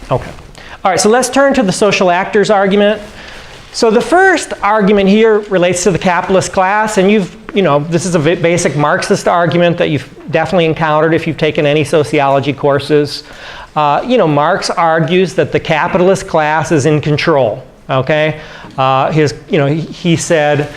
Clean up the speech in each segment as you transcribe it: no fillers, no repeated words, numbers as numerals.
Okay. All right, so let's turn to the social actors argument. So the first argument here relates to the capitalist class, and this is a basic Marxist argument that you've definitely encountered if you've taken any sociology courses. Marx argues that the capitalist class is in control. Okay, he said,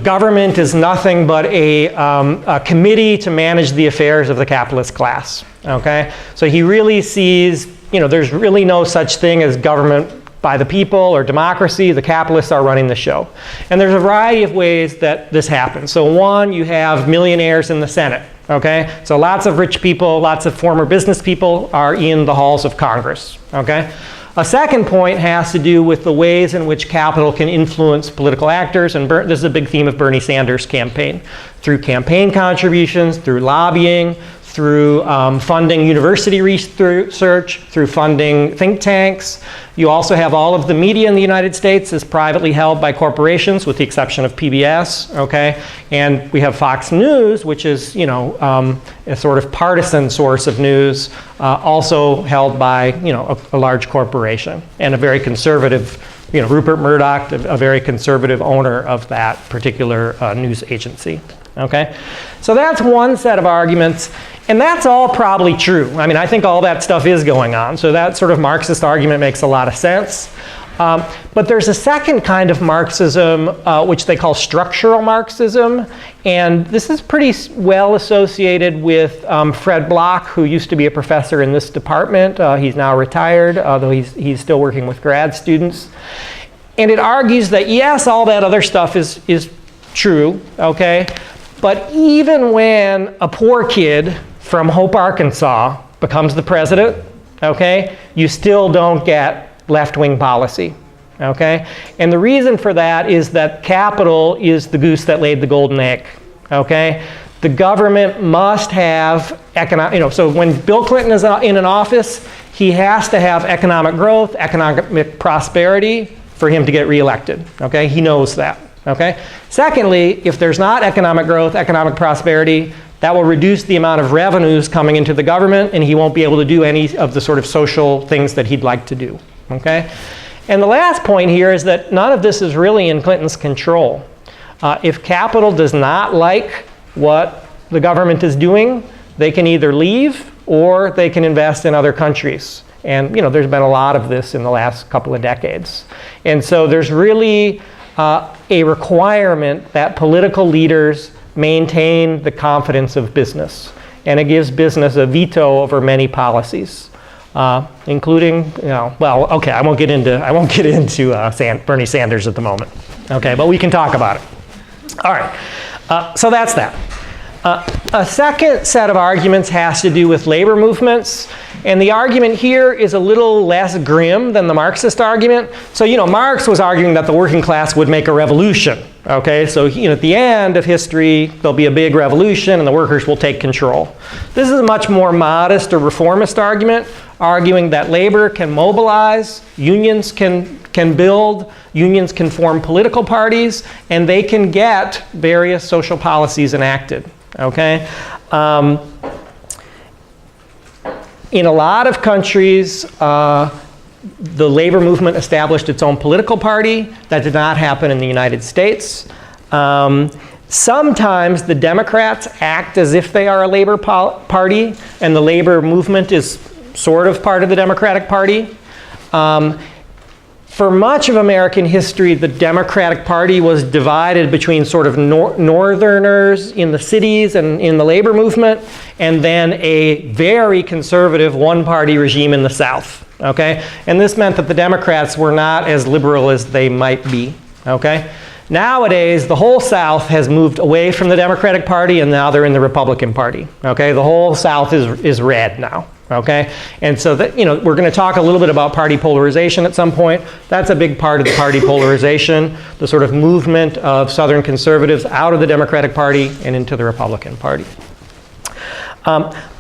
government is nothing but a committee to manage the affairs of the capitalist class. Okay, so he really sees, there's really no such thing as government by the people or democracy. The capitalists are running the show. And there's a variety of ways that this happens. So one, you have millionaires in the Senate. Okay, so lots of rich people, lots of former business people are in the halls of Congress. Okay. A second point has to do with the ways in which capital can influence political actors, and this is a big theme of Bernie Sanders' campaign. Through campaign contributions, through lobbying, through funding university research, through funding think tanks. You also have all of the media in the United States is privately held by corporations, with the exception of PBS, okay? And we have Fox News, which is, a sort of partisan source of news, also held by, a large corporation, and a very conservative, Rupert Murdoch, a very conservative owner of that particular news agency, okay? So that's one set of arguments. And that's all probably true. I mean, I think all that stuff is going on. So that sort of Marxist argument makes a lot of sense. But there's a second kind of Marxism, which they call structural Marxism. And this is pretty well associated with Fred Bloch, who used to be a professor in this department. He's now retired, although he's still working with grad students. And it argues that, yes, all that other stuff is true, okay? But even when a poor kid from Hope, Arkansas becomes the president, okay, you still don't get left-wing policy, okay? And the reason for that is that capital is the goose that laid the golden egg, okay? The government must have economic, so when Bill Clinton is in an office, he has to have economic growth, economic prosperity for him to get reelected, okay? He knows that, okay? Secondly, if there's not economic growth, economic prosperity, that will reduce the amount of revenues coming into the government, and he won't be able to do any of the sort of social things that he'd like to do, okay? And the last point here is that none of this is really in Clinton's control. If capital does not like what the government is doing, they can either leave or they can invest in other countries. And there's been a lot of this in the last couple of decades. And so there's really a requirement that political leaders maintain the confidence of business. And it gives business a veto over many policies, including, okay, I won't get into Bernie Sanders at the moment. Okay, but we can talk about it. All right, so that's that. A second set of arguments has to do with labor movements. And the argument here is a little less grim than the Marxist argument. So, Marx was arguing that the working class would make a revolution. Okay, so at the end of history, there'll be a big revolution and the workers will take control. This is a much more modest or reformist argument, arguing that labor can mobilize, unions can build, unions can form political parties, and they can get various social policies enacted. Okay. In a lot of countries, the labor movement established its own political party. That did not happen in the United States. Sometimes the Democrats act as if they are a labor party, and the labor movement is sort of part of the Democratic Party. For much of American history, the Democratic Party was divided between sort of northerners in the cities and in the labor movement, and then a very conservative one-party regime in the South, okay? And this meant that the Democrats were not as liberal as they might be, okay? Nowadays, the whole South has moved away from the Democratic Party, and now they're in the Republican Party, okay? The whole South is red now. Okay, and so that, we're going to talk a little bit about party polarization at some point. That's a big part of the party polarization, the sort of movement of Southern conservatives out of the Democratic Party and into the Republican Party.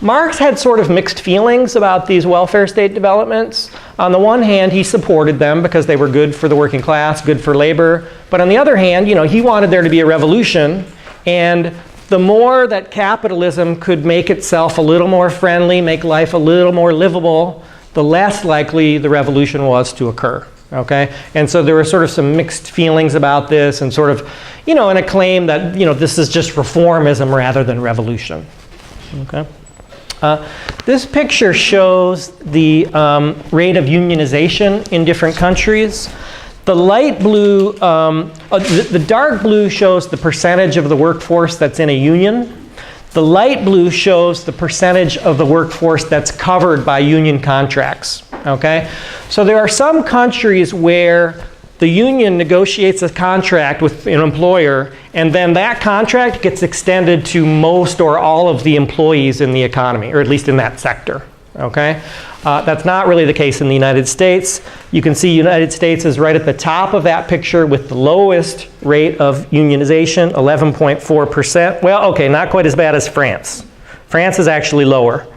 Marx had sort of mixed feelings about these welfare state developments. On the one hand, he supported them because they were good for the working class, good for labor. But on the other hand, he wanted there to be a revolution, and the more that capitalism could make itself a little more friendly, make life a little more livable, the less likely the revolution was to occur. Okay? And so there were sort of some mixed feelings about this, and sort of, and a claim that, this is just reformism rather than revolution. Okay? This picture shows the rate of unionization in different countries. The light blue, the dark blue shows the percentage of the workforce that's in a union. The light blue shows the percentage of the workforce that's covered by union contracts. Okay? So there are some countries where the union negotiates a contract with an employer, and then that contract gets extended to most or all of the employees in the economy, or at least in that sector. Okay? That's not really the case in the United States. You can see United States is right at the top of that picture with the lowest rate of unionization, 11.4%. Well, okay, not quite as bad as France. France is actually lower.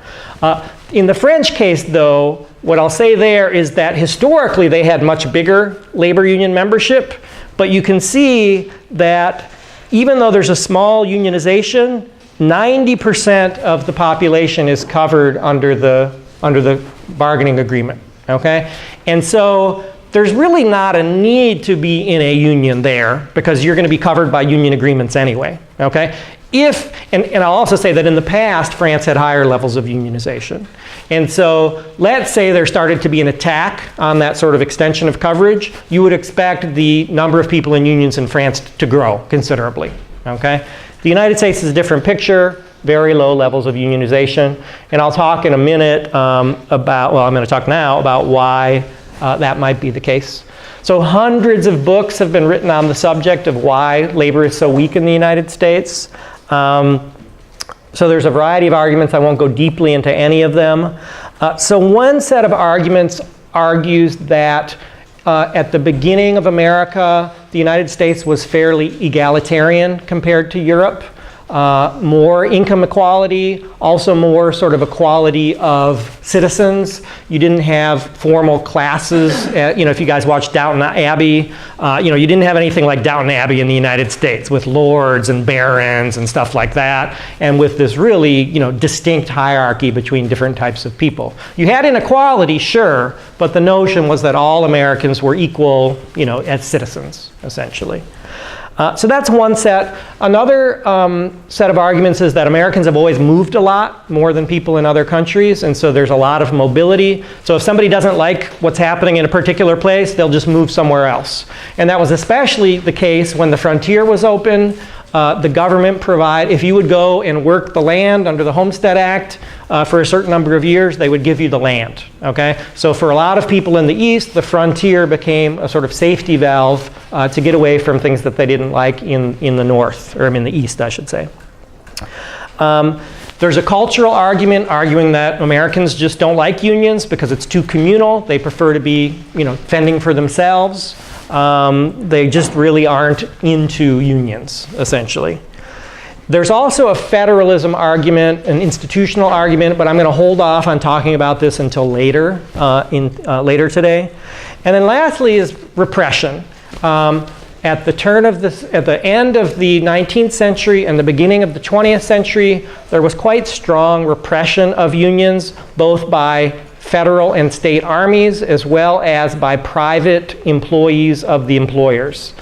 In the French case, though, what I'll say there is that historically they had much bigger labor union membership, but you can see that even though there's a small unionization, 90% of the population is covered under the bargaining agreement. Okay? And so there's really not a need to be in a union there, because you're going to be covered by union agreements anyway. Okay? And I'll also say that in the past, France had higher levels of unionization. And so let's say there started to be an attack on that sort of extension of coverage, you would expect the number of people in unions in France to grow considerably. Okay? The United States is a different picture, very low levels of unionization. And I'll talk in a minute I'm going to talk now about why that might be the case. So hundreds of books have been written on the subject of why labor is so weak in the United States. So there's a variety of arguments. I won't go deeply into any of them. So one set of arguments argues that at the beginning of America, the United States was fairly egalitarian compared to Europe. More income equality, also more sort of equality of citizens. You didn't have formal classes. If you guys watched Downton Abbey, you didn't have anything like Downton Abbey in the United States with lords and barons and stuff like that, and with this really, distinct hierarchy between different types of people. You had inequality, sure, but the notion was that all Americans were equal, as citizens, essentially. So that's one set. Another set of arguments is that Americans have always moved a lot, more than people in other countries, and so there's a lot of mobility. So if somebody doesn't like what's happening in a particular place, they'll just move somewhere else. And that was especially the case when the frontier was open. The government if you would go and work the land under the Homestead Act for a certain number of years, they would give you the land. Okay? So for a lot of people in the East, the frontier became a sort of safety valve to get away from things that they didn't like in the North, or in the East, I should say. There's a cultural argument arguing that Americans just don't like unions because it's too communal. They prefer to be, fending for themselves. They just really aren't into unions, essentially. There's also a federalism argument, an institutional argument, but I'm going to hold off on talking about this until later, later today. And then lastly is repression. At the end of the 19th century and the beginning of the 20th century, there was quite strong repression of unions, both by federal and state armies, as well as by private employees of the employers.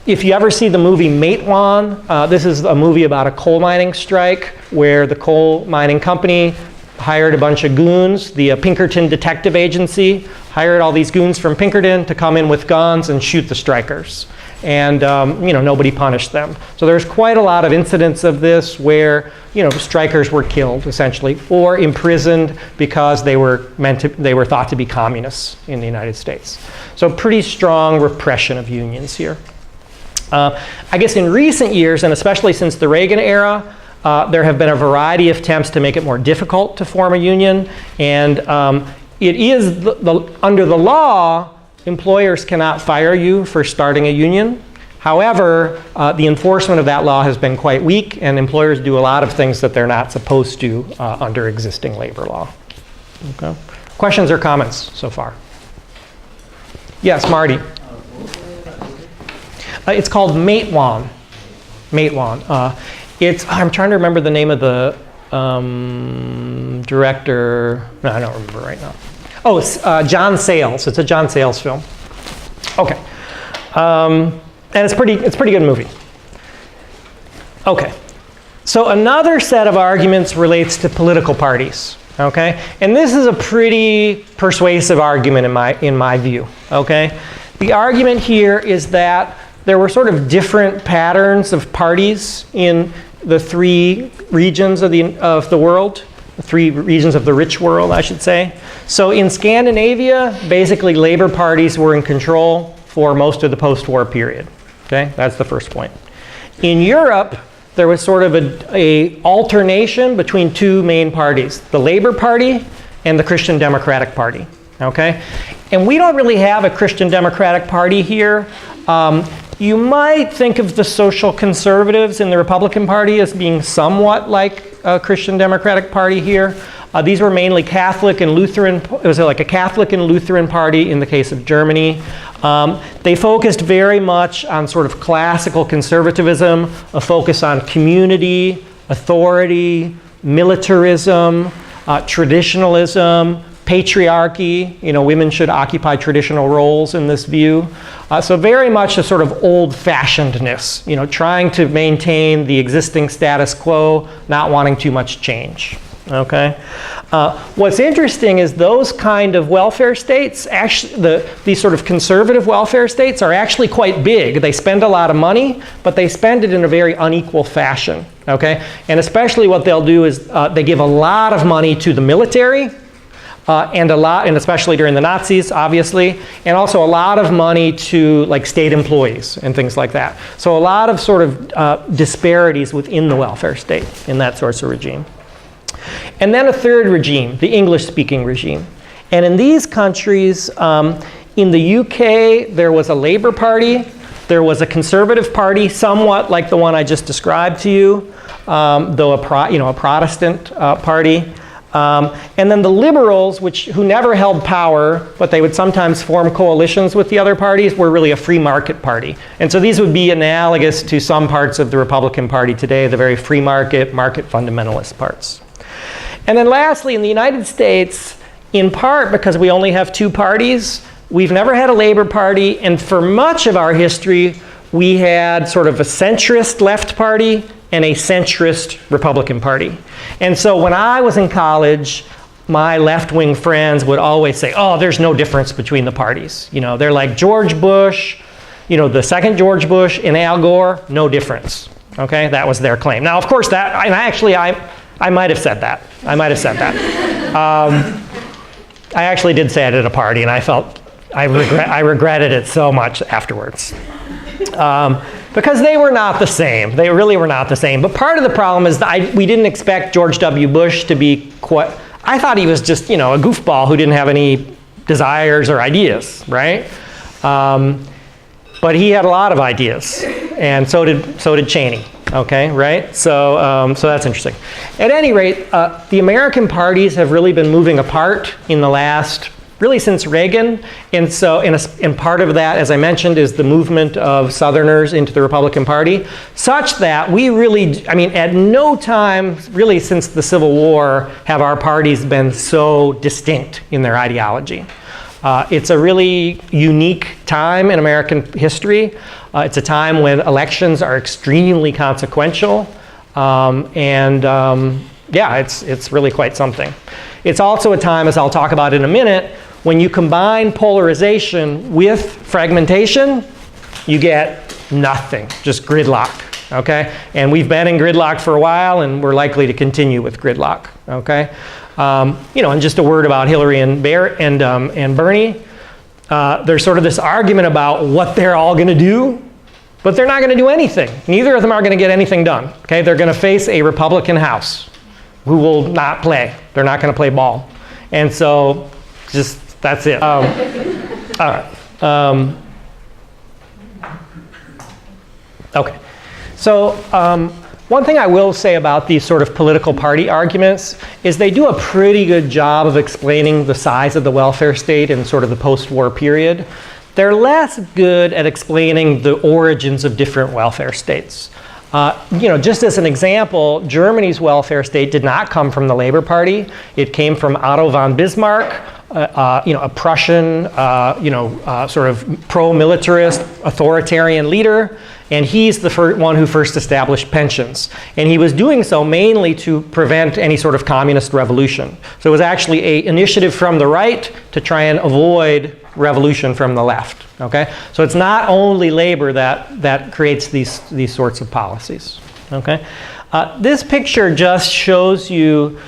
If you ever see the movie Matewan, this is a movie about a coal mining strike where the coal mining company hired a bunch of goons. The Pinkerton Detective Agency hired all these goons from Pinkerton to come in with guns and shoot the strikers. And nobody punished them. So there's quite a lot of incidents of this where strikers were killed essentially, or imprisoned because they were thought to be communists in the United States. So pretty strong repression of unions here. I guess in recent years, and especially since the Reagan era, there have been a variety of attempts to make it more difficult to form a union, and it is under the law, employers cannot fire you for starting a union. However, the enforcement of that law has been quite weak, and employers do a lot of things that they're not supposed to under existing labor law. Okay. Questions or comments so far? Yes, Marty. It's called Matewan. Matewan. I'm trying to remember the name of the director. No, I don't remember right now. Oh, it's John Sayles. It's a John Sayles film. Okay. And it's pretty good movie. Okay. So another set of arguments relates to political parties. Okay, and this is a pretty persuasive argument in my view. Okay, the argument here is that there were sort of different patterns of parties in the three regions of the world, the three regions of the rich world, I should say. So in Scandinavia, basically labor parties were in control for most of the post-war period. Okay, that's the first point. In Europe, there was sort of a alternation between two main parties, the Labor Party and the Christian Democratic Party, okay? And we don't really have a Christian Democratic Party here. You might think of the social conservatives in the Republican Party as being somewhat like a Christian Democratic Party here. These were mainly Catholic and Lutheran. It was like a Catholic and Lutheran party in the case of Germany. They focused very much on sort of classical conservatism, a focus on community, authority, militarism, traditionalism, patriarchy. You know, women should occupy traditional roles in this view. So very much a sort of old-fashionedness, you know, trying to maintain the existing status quo, not wanting too much change. Okay. What's interesting is those kind of welfare states, actually, these sort of conservative welfare states are actually quite big. They spend a lot of money, but they spend it in a very unequal fashion. Okay. And especially what they'll do is they give a lot of money to the military, and especially during the Nazis, obviously, and also a lot of money to like state employees and things like that. So a lot of sort of disparities within the welfare state in that sort of regime. And then a third regime, the English-speaking regime. And in these countries, in the UK, there was a Labour Party, there was a Conservative Party, somewhat like the one I just described to you, though a Protestant party. And then the Liberals, who never held power, but they would sometimes form coalitions with the other parties, were really a free market party. And so these would be analogous to some parts of the Republican Party today, the very free market fundamentalist parts. And then lastly, in the United States, in part because we only have two parties, we've never had a Labor Party, and for much of our history, we had sort of a centrist left party and a centrist Republican Party. And so when I was in college, my left-wing friends would always say, oh, there's no difference between the parties. You know, they're like George Bush, you know, the second George Bush and Al Gore, no difference. Okay, that was their claim. Now, of course, I might have said that. I actually did say it at a party, and I regretted it so much afterwards. Because they were not the same. They really were not the same. But part of the problem is that we didn't expect George W. Bush to be quite, I thought he was just, you know, a goofball who didn't have any desires or ideas, right? But he had a lot of ideas, and so did Cheney. Okay, right? So that's interesting. At any rate, the American parties have really been moving apart in the last, really since Reagan. And so, and part of that, as I mentioned, is the movement of Southerners into the Republican Party, such that we really, I mean, at no time, really since the Civil War, have our parties been so distinct in their ideology. It's a really unique time in American history. It's a time when elections are extremely consequential, yeah, it's really quite something. It's also a time, as I'll talk about in a minute, when you combine polarization with fragmentation, you get nothing, just gridlock. Okay, and we've been in gridlock for a while, and we're likely to continue with gridlock. Okay. You know, and just a word about Hillary and Bernie. There's sort of this argument about what they're all going to do, but they're not going to do anything. Neither of them are going to get anything done. Okay, they're going to face a Republican House who will not play. They're not going to play ball, and so just that's it. All right. Okay. So one thing I will say about these sort of political party arguments is they do a pretty good job of explaining the size of the welfare state in sort of the post-war period. they're less good at explaining the origins of different welfare states. Just as an example, Germany's welfare state did not come from the Labor Party. It came from Otto von Bismarck, a Prussian, sort of pro-militarist, authoritarian leader, and he's the one who first established pensions. And he was doing so mainly to prevent any sort of communist revolution. So it was actually an initiative from the right to try and avoid revolution from the left. Okay, so it's not only labor that creates these sorts of policies. Okay, this picture just shows you.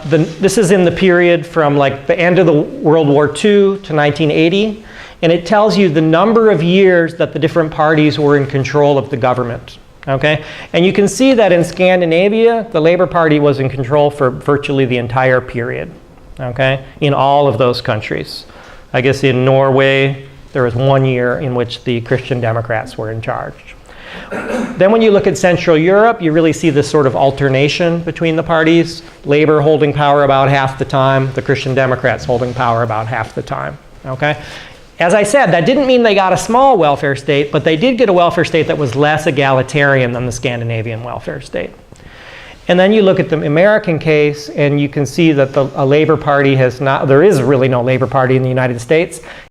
This is in the period from like the end of the World War II to 1980, and it tells you the number of years that the different parties were in control of the government. Okay, and you can see that in Scandinavia, the Labor Party was in control for virtually the entire period. Okay, in all of those countries. I guess in Norway, there was 1 year in which the Christian Democrats were in charge. Then when you look at Central Europe, you really see this sort of alternation between the parties. Labor holding power about half the time, the Christian Democrats holding power about half the time. Okay? As I said, that didn't mean they got a small welfare state, but they did get a welfare state that was less egalitarian than the Scandinavian welfare state. And then you look at the American case, and you can see that a Labor Party has not, there is really no Labor Party in the United States.